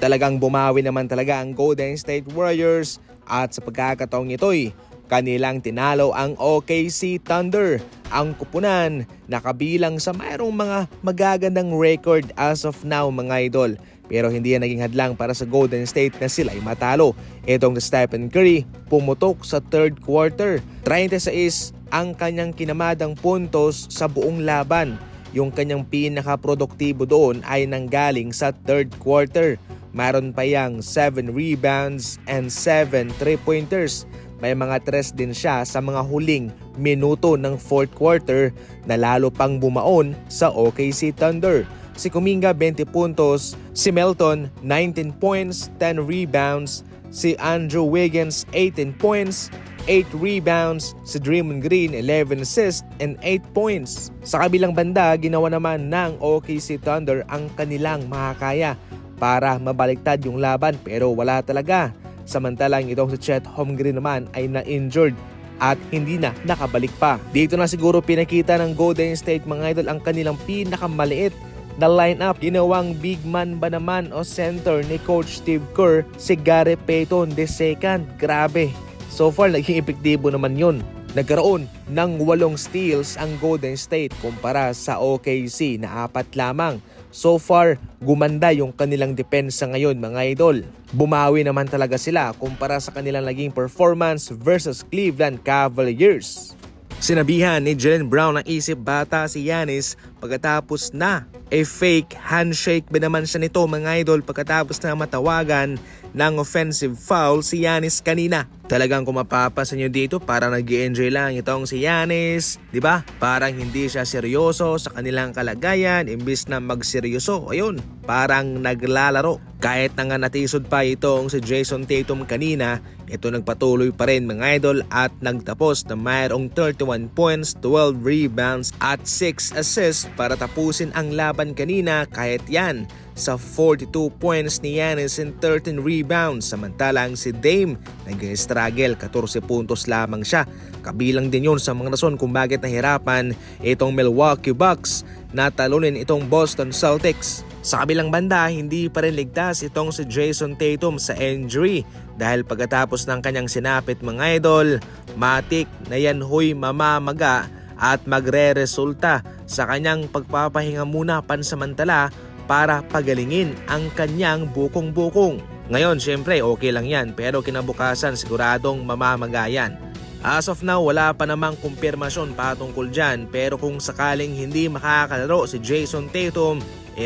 Talagang bumawi naman talaga ang Golden State Warriors at sa pagkakataong ito'y kanilang tinalo ang OKC Thunder. Ang kupunan nakabilang sa mayroong mga magagandang record as of now mga idol. Pero hindi yan naging hadlang para sa Golden State na sila ay matalo. Itong Stephen Curry pumutok sa third quarter. 36 ang kanyang kinamadang puntos sa buong laban. Yung kanyang pinakaproduktibo doon ay nanggaling sa third quarter. Mayroon pa yang 7 rebounds and 7 3-pointers. May mga tres din siya sa mga huling minuto ng fourth quarter na lalo pang bumaon sa OKC Thunder. Si Kuminga 20 puntos, si Melton 19 points, 10 rebounds, si Andrew Wiggins 18 points, 8 rebounds, si Draymond Green 11 assists and 8 points. Sa kabilang banda, ginawa naman ng OKC Thunder ang kanilang makakaya para mabaliktad yung laban pero wala talaga. Samantalang itong si Chet Holmgren naman ay na-injured at hindi na nakabalik pa. Dito na siguro pinakita ng Golden State mga idol ang kanilang pinakamaliit na lineup. Ginawang big man ba naman o center ni Coach Steve Kerr si Gary Payton II. Grabe. So far naging epektibo naman yun. Nagkaroon ng 8 steals ang Golden State kumpara sa OKC na 4 lamang. So far, gumanda yung kanilang depensa ngayon mga idol. Bumawi naman talaga sila kumpara sa kanilang naging performance versus Cleveland Cavaliers. Sinabihan ni Jaylen Brown ng isip bata si Giannis pagkatapos na fake handshake ba naman siya nito mga idol pagkatapos na matawagan ng offensive foul si Giannis kanina. Talagang kung mapapansin nyo dito parang nag-i-enjoy lang itong si Giannis, di ba? Parang hindi siya seryoso sa kanilang kalagayan imbis na magseryoso. Ayun, parang naglalaro. Kahit na nga natisod pa itong si Jason Tatum kanina, ito nagpatuloy pa rin mga idol at nagtapos na mayroong 31 points, 12 rebounds at 6 assists para tapusin ang laban kanina kahit yan sa 42 points ni Giannis and 13 rebounds. Samantalang si Dame nag-struggle, 14 puntos lamang siya. Kabilang din yun sa mga rason kung bakit nahirapan itong Milwaukee Bucks na talunin itong Boston Celtics. Sa kabilang banda, hindi pa rin ligtas itong si Jason Tatum sa injury dahil pagkatapos ng kanyang sinapit mga idol, matik na yan huy mamamaga at magre-resulta sa kanyang pagpapahinga muna pansamantala para pagalingin ang kanyang bukong-bukong. Ngayon, syempre okay lang yan pero kinabukasan siguradong mamamaga yan. As of now, wala pa namang kumpirmasyon patungkol dyan pero kung sakaling hindi makakalaro si Jason Tatum,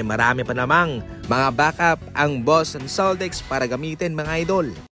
marami pa namang mga backup ang Boston Celtics para gamitin mga idol.